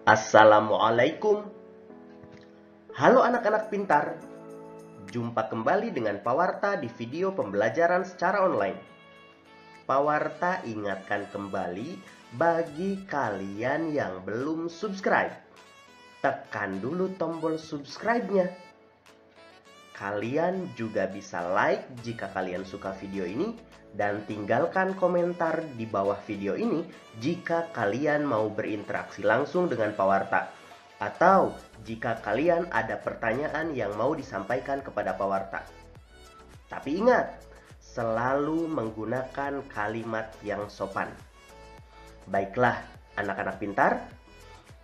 Assalamualaikum. Halo anak-anak pintar. Jumpa kembali dengan Pak Warta di video pembelajaran secara online. Pak Warta ingatkan kembali bagi kalian yang belum subscribe. Tekan dulu tombol subscribe-nya. Kalian juga bisa like jika kalian suka video ini dan tinggalkan komentar di bawah video ini jika kalian mau berinteraksi langsung dengan Pak Warta. Atau jika kalian ada pertanyaan yang mau disampaikan kepada Pak Warta. Tapi ingat, selalu menggunakan kalimat yang sopan. Baiklah, anak-anak pintar.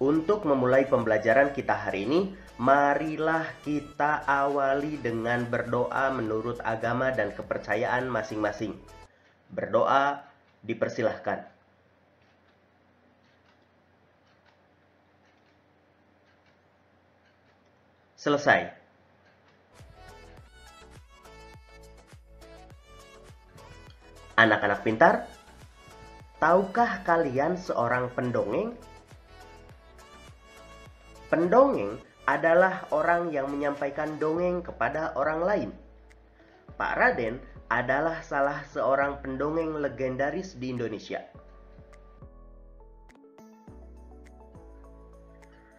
Untuk memulai pembelajaran kita hari ini, marilah kita awali dengan berdoa menurut agama dan kepercayaan masing-masing. Berdoa dipersilahkan. Selesai. Anak-anak pintar, tahukah kalian seorang pendongeng? Pendongeng adalah orang yang menyampaikan dongeng kepada orang lain. Pak Raden adalah salah seorang pendongeng legendaris di Indonesia.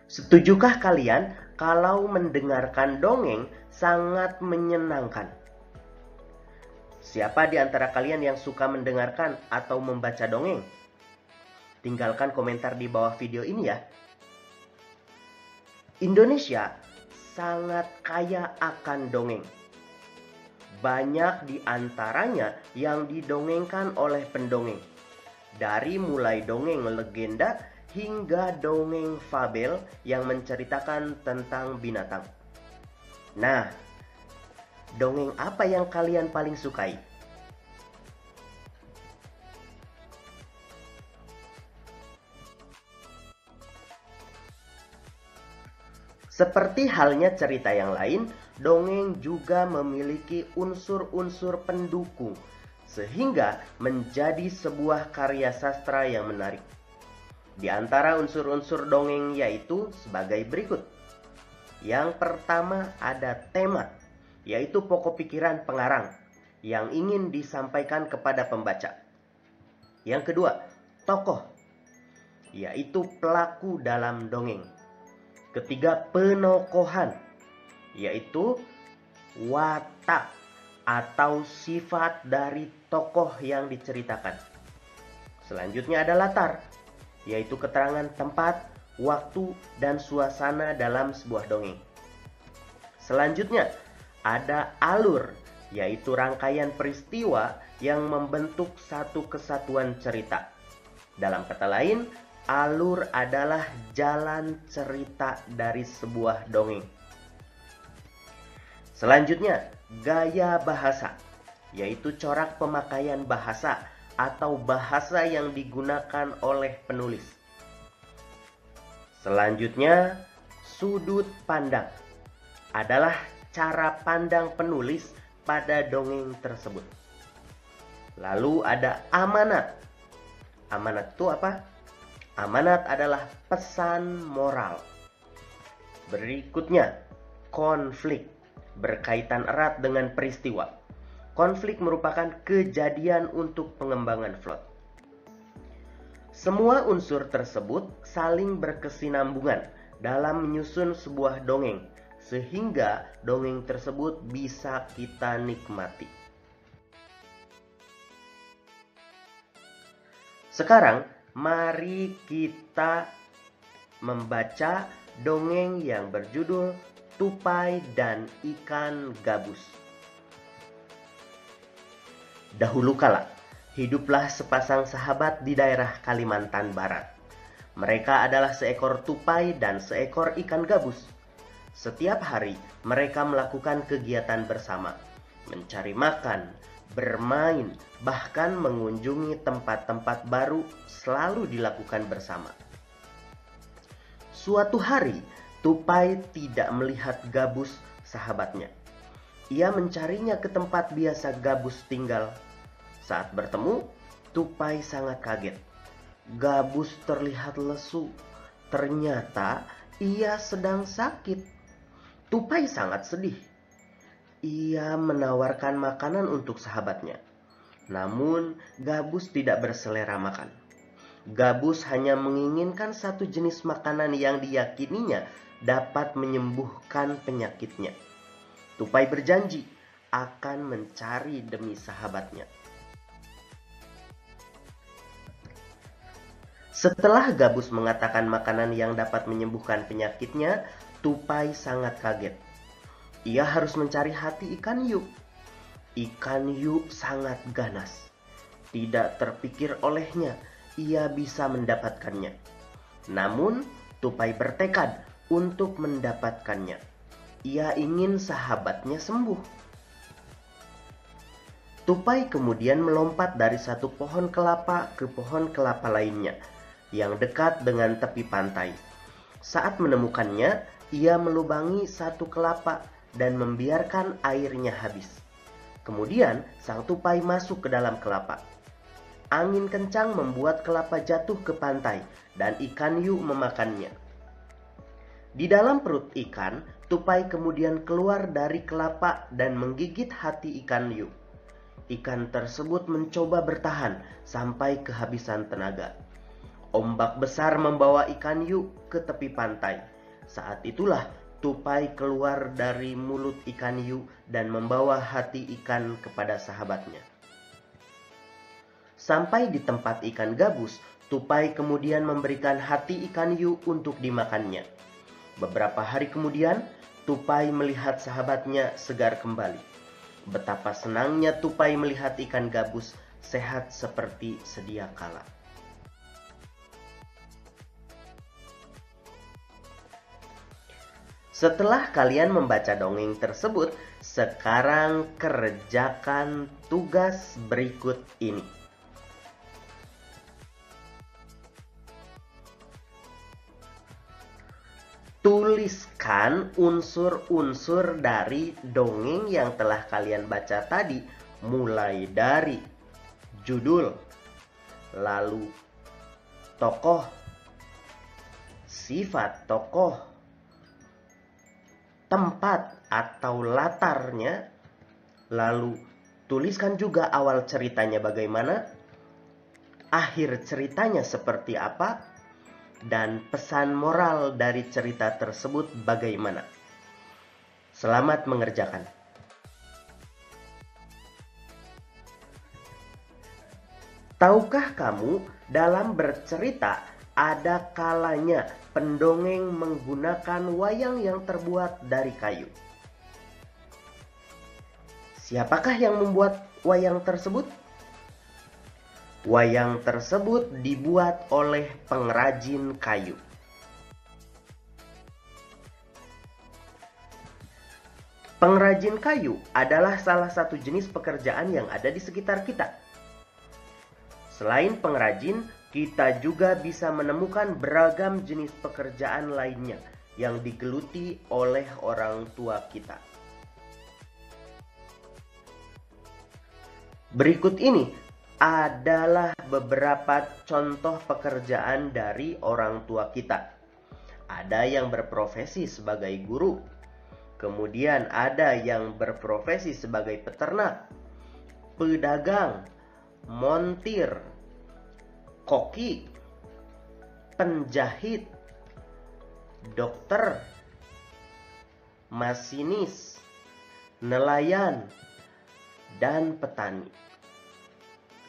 Setujukah kalian kalau mendengarkan dongeng sangat menyenangkan? Siapa di antara kalian yang suka mendengarkan atau membaca dongeng? Tinggalkan komentar di bawah video ini ya. Indonesia sangat kaya akan dongeng. Banyak di antaranya yang didongengkan oleh pendongeng. Dari mulai dongeng legenda hingga dongeng fabel yang menceritakan tentang binatang. Nah, dongeng apa yang kalian paling sukai? Seperti halnya cerita yang lain, dongeng juga memiliki unsur-unsur pendukung, sehingga menjadi sebuah karya sastra yang menarik. Di antara unsur-unsur dongeng yaitu sebagai berikut. Yang pertama ada tema, yaitu pokok pikiran pengarang yang ingin disampaikan kepada pembaca. Yang kedua, tokoh, yaitu pelaku dalam dongeng. Ketiga, penokohan, yaitu watak atau sifat dari tokoh yang diceritakan. Selanjutnya ada latar, yaitu keterangan tempat, waktu, dan suasana dalam sebuah dongeng. Selanjutnya ada alur, yaitu rangkaian peristiwa yang membentuk satu kesatuan cerita. Dalam kata lain, alur adalah jalan cerita dari sebuah dongeng. Selanjutnya, gaya bahasa, yaitu corak pemakaian bahasa atau bahasa yang digunakan oleh penulis. Selanjutnya, sudut pandang adalah cara pandang penulis pada dongeng tersebut. Lalu ada amanat. Amanat itu apa? Amanat adalah pesan moral. Berikutnya, konflik berkaitan erat dengan peristiwa. Konflik merupakan kejadian untuk pengembangan plot. Semua unsur tersebut saling berkesinambungan dalam menyusun sebuah dongeng, sehingga dongeng tersebut bisa kita nikmati. Sekarang, mari kita membaca dongeng yang berjudul Tupai dan Ikan Gabus. Dahulu kala, hiduplah sepasang sahabat di daerah Kalimantan Barat. Mereka adalah seekor tupai dan seekor ikan gabus. Setiap hari, mereka melakukan kegiatan bersama, mencari makan, bermain, bahkan mengunjungi tempat-tempat baru selalu dilakukan bersama. Suatu hari, tupai tidak melihat gabus sahabatnya. Ia mencarinya ke tempat biasa gabus tinggal. Saat bertemu, tupai sangat kaget. Gabus terlihat lesu, Ternyata ia sedang sakit. Tupai sangat sedih. Ia menawarkan makanan untuk sahabatnya. Namun, Gabus tidak berselera makan. Gabus hanya menginginkan satu jenis makanan yang diyakininya dapat menyembuhkan penyakitnya. Tupai berjanji akan mencari demi sahabatnya. Setelah Gabus mengatakan makanan yang dapat menyembuhkan penyakitnya, Tupai sangat kaget. Ia harus mencari hati ikan hiu. Ikan hiu sangat ganas. Tidak terpikir olehnya ia bisa mendapatkannya. Namun, Tupai bertekad untuk mendapatkannya. Ia ingin sahabatnya sembuh. Tupai kemudian melompat dari satu pohon kelapa ke pohon kelapa lainnya yang dekat dengan tepi pantai. Saat menemukannya, ia melubangi satu kelapa dan membiarkan airnya habis. Kemudian, sang tupai masuk ke dalam kelapa. Angin kencang membuat kelapa jatuh ke pantai dan ikan hiu memakannya. Di dalam perut ikan, tupai kemudian keluar dari kelapa dan menggigit hati ikan hiu. Ikan tersebut mencoba bertahan sampai kehabisan tenaga. Ombak besar membawa ikan hiu ke tepi pantai. Saat itulah tupai keluar dari mulut ikan hiu dan membawa hati ikan kepada sahabatnya. Sampai di tempat ikan gabus, tupai kemudian memberikan hati ikan hiu untuk dimakannya. Beberapa hari kemudian, tupai melihat sahabatnya segar kembali. Betapa senangnya tupai melihat ikan gabus sehat seperti sedia kala. Setelah kalian membaca dongeng tersebut, sekarang kerjakan tugas berikut ini. Tuliskan unsur-unsur dari dongeng yang telah kalian baca tadi, mulai dari judul, lalu tokoh, sifat tokoh, tempat atau latarnya, lalu tuliskan juga awal ceritanya bagaimana, akhir ceritanya seperti apa, dan pesan moral dari cerita tersebut bagaimana. Selamat mengerjakan. Tahukah kamu, dalam bercerita ada kalanya pendongeng menggunakan wayang yang terbuat dari kayu. Siapakah yang membuat wayang tersebut? Wayang tersebut dibuat oleh pengrajin kayu. Pengrajin kayu adalah salah satu jenis pekerjaan yang ada di sekitar kita. Selain pengrajin, kita juga bisa menemukan beragam jenis pekerjaan lainnya yang digeluti oleh orang tua kita. Berikut ini adalah beberapa contoh pekerjaan dari orang tua kita. Ada yang berprofesi sebagai guru, kemudian ada yang berprofesi sebagai peternak, pedagang, montir, koki, penjahit, dokter, masinis, nelayan, dan petani.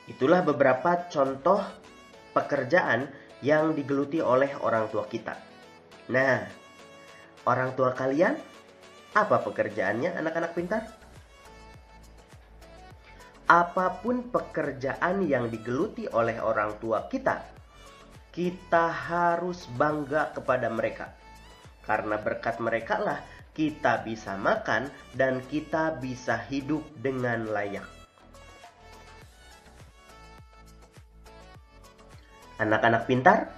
Itulah beberapa contoh pekerjaan yang digeluti oleh orang tua kita. Nah, orang tua kalian, apa pekerjaannya anak-anak pintar? Apapun pekerjaan yang digeluti oleh orang tua kita, kita harus bangga kepada mereka. Karena berkat mereka lah kita bisa makan dan kita bisa hidup dengan layak. Anak-anak pintar,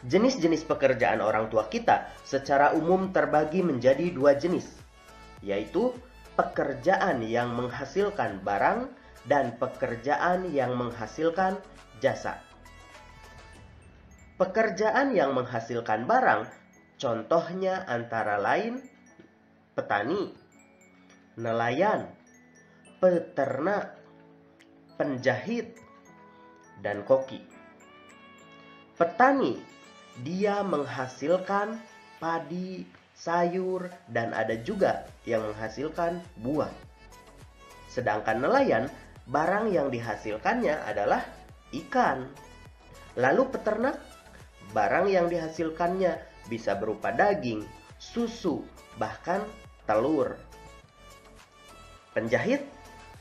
jenis-jenis pekerjaan orang tua kita secara umum terbagi menjadi dua jenis, yaitu pekerjaan yang menghasilkan barang dan pekerjaan yang menghasilkan jasa. Pekerjaan yang menghasilkan barang, contohnya antara lain petani, nelayan, peternak, penjahit, dan koki. Petani, dia menghasilkan padi, sayur, dan ada juga yang menghasilkan buah. Sedangkan nelayan, barang yang dihasilkannya adalah ikan. Lalu peternak, barang yang dihasilkannya bisa berupa daging, susu, bahkan telur. Penjahit,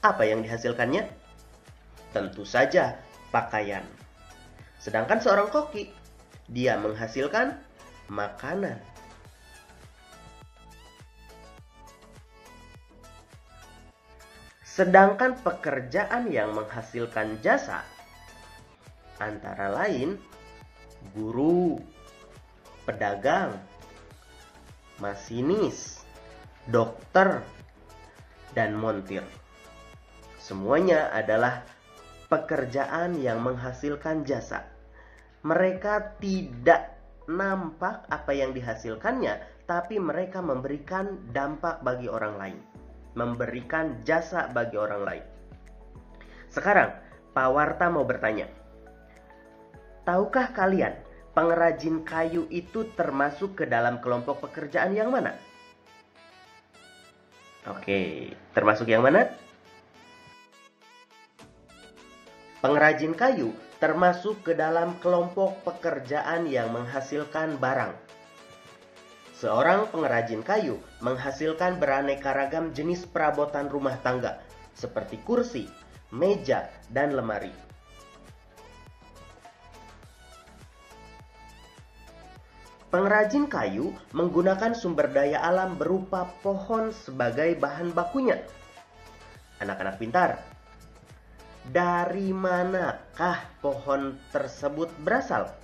apa yang dihasilkannya? Tentu saja pakaian. Sedangkan seorang koki, dia menghasilkan makanan. Sedangkan pekerjaan yang menghasilkan jasa, antara lain guru, pedagang, masinis, dokter, dan montir. Semuanya adalah pekerjaan yang menghasilkan jasa. Mereka tidak nampak apa yang dihasilkannya, tapi mereka memberikan dampak bagi orang lain, memberikan jasa bagi orang lain. Sekarang, Pak Warta mau bertanya, tahukah kalian pengrajin kayu itu termasuk ke dalam kelompok pekerjaan yang mana? Oke, termasuk yang mana? Pengrajin kayu termasuk ke dalam kelompok pekerjaan yang menghasilkan barang. Seorang pengrajin kayu menghasilkan beraneka ragam jenis perabotan rumah tangga, seperti kursi, meja, dan lemari. Pengrajin kayu menggunakan sumber daya alam berupa pohon sebagai bahan bakunya. Anak-anak pintar, dari manakah pohon tersebut berasal?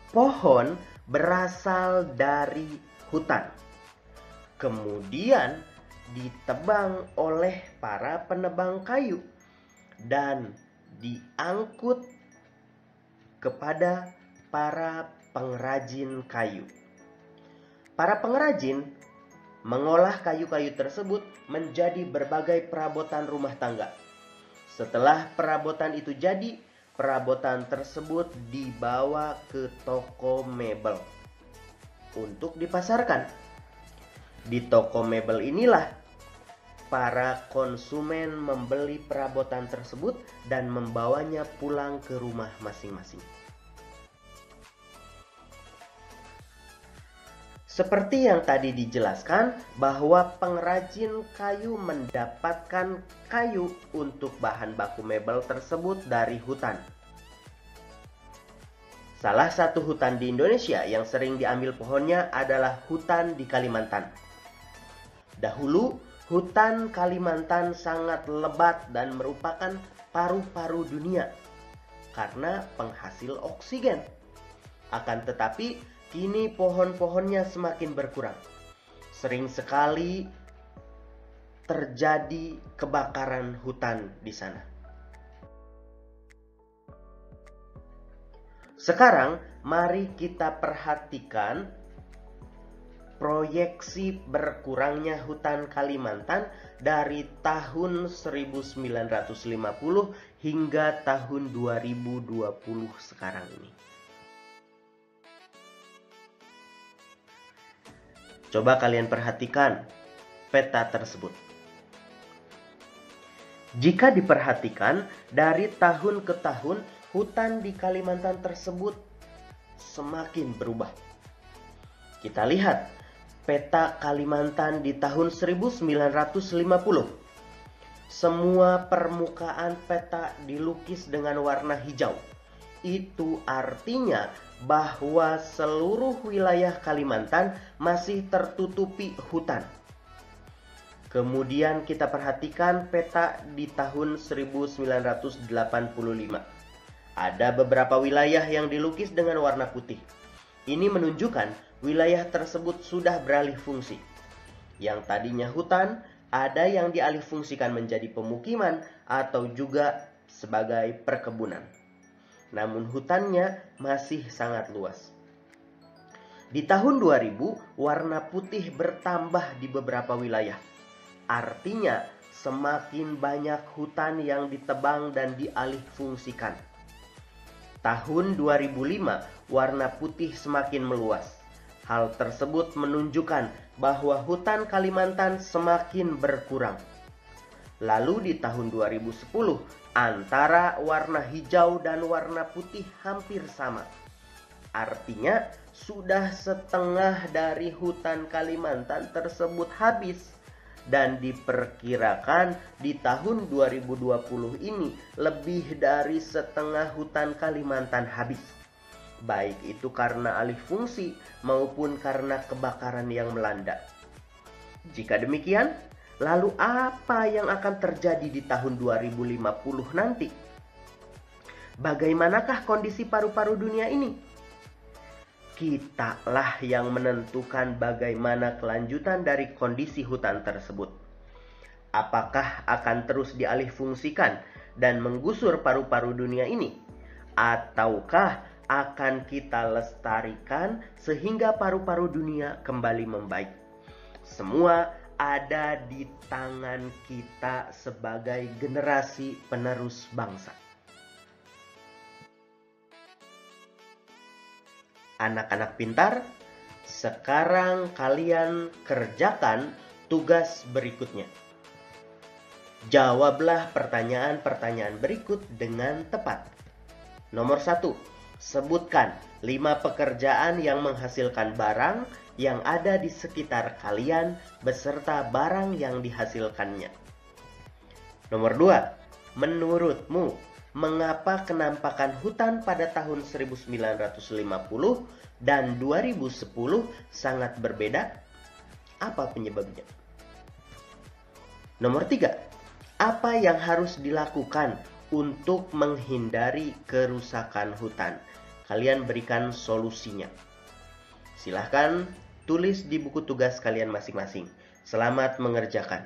Pohon berasal dari hutan. Kemudian ditebang oleh para penebang kayu dan diangkut kepada para pengrajin kayu. Para pengrajin mengolah kayu-kayu tersebut menjadi berbagai perabotan rumah tangga. Setelah perabotan itu jadi, perabotan tersebut dibawa ke toko mebel untuk dipasarkan. Di toko mebel inilah para konsumen membeli perabotan tersebut dan membawanya pulang ke rumah masing-masing. Seperti yang tadi dijelaskan, bahwa pengrajin kayu mendapatkan kayu untuk bahan baku mebel tersebut dari hutan. Salah satu hutan di Indonesia yang sering diambil pohonnya adalah hutan di Kalimantan. Dahulu, hutan Kalimantan sangat lebat dan merupakan paru-paru dunia karena penghasil oksigen. Akan tetapi, kini pohon-pohonnya semakin berkurang. Sering sekali terjadi kebakaran hutan di sana. Sekarang, mari kita perhatikan proyeksi berkurangnya hutan Kalimantan dari tahun 1950 hingga tahun 2020 sekarang ini. Coba kalian perhatikan peta tersebut. Jika diperhatikan, dari tahun ke tahun, hutan di Kalimantan tersebut semakin berubah. Kita lihat peta Kalimantan di tahun 1950. Semua permukaan peta dilukis dengan warna hijau. Itu artinya bahwa seluruh wilayah Kalimantan masih tertutupi hutan. Kemudian kita perhatikan peta di tahun 1985. Ada beberapa wilayah yang dilukis dengan warna putih. Ini menunjukkan wilayah tersebut sudah beralih fungsi. Yang tadinya hutan, ada yang dialihfungsikan menjadi pemukiman atau juga sebagai perkebunan. Namun hutannya masih sangat luas. Di tahun 2000, warna putih bertambah di beberapa wilayah. Artinya, semakin banyak hutan yang ditebang dan dialihfungsikan. Tahun 2005, warna putih semakin meluas. Hal tersebut menunjukkan bahwa hutan Kalimantan semakin berkurang. Lalu di tahun 2010, antara warna hijau dan warna putih hampir sama. Artinya, sudah setengah dari hutan Kalimantan tersebut habis. Dan diperkirakan di tahun 2020 ini lebih dari setengah hutan Kalimantan habis. Baik itu karena alih fungsi maupun karena kebakaran yang melanda. Jika demikian, lalu apa yang akan terjadi di tahun 2050 nanti? Bagaimanakah kondisi paru-paru dunia ini? Kitalah yang menentukan bagaimana kelanjutan dari kondisi hutan tersebut. Apakah akan terus dialihfungsikan dan menggusur paru-paru dunia ini? Ataukah akan kita lestarikan sehingga paru-paru dunia kembali membaik? Semua ada di tangan kita sebagai generasi penerus bangsa. Anak-anak pintar, sekarang kalian kerjakan tugas berikutnya. Jawablah pertanyaan-pertanyaan berikut dengan tepat. Nomor 1, sebutkan 5 pekerjaan yang menghasilkan barang yang ada di sekitar kalian beserta barang yang dihasilkannya. Nomor 2, menurutmu mengapa kenampakan hutan pada tahun 1950 dan 2010 sangat berbeda? Apa penyebabnya? Nomor 3, apa yang harus dilakukan untuk menghindari kerusakan hutan? Kalian berikan solusinya. Silahkan tulis di buku tugas kalian masing-masing. Selamat mengerjakan.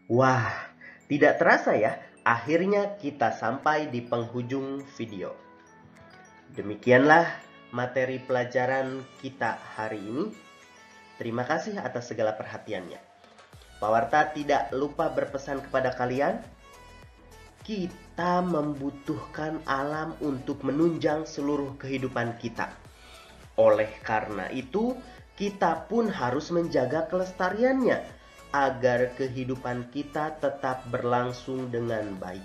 Wah, tidak terasa ya, akhirnya kita sampai di penghujung video. Demikianlah materi pelajaran kita hari ini. Terima kasih atas segala perhatiannya. Pak Warta tidak lupa berpesan kepada kalian, kita membutuhkan alam untuk menunjang seluruh kehidupan kita. Oleh karena itu, kita pun harus menjaga kelestariannya agar kehidupan kita tetap berlangsung dengan baik.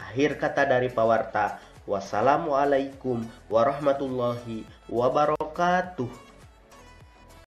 Akhir kata dari Pak Warta, wassalamualaikum warahmatullahi wabarakatuh.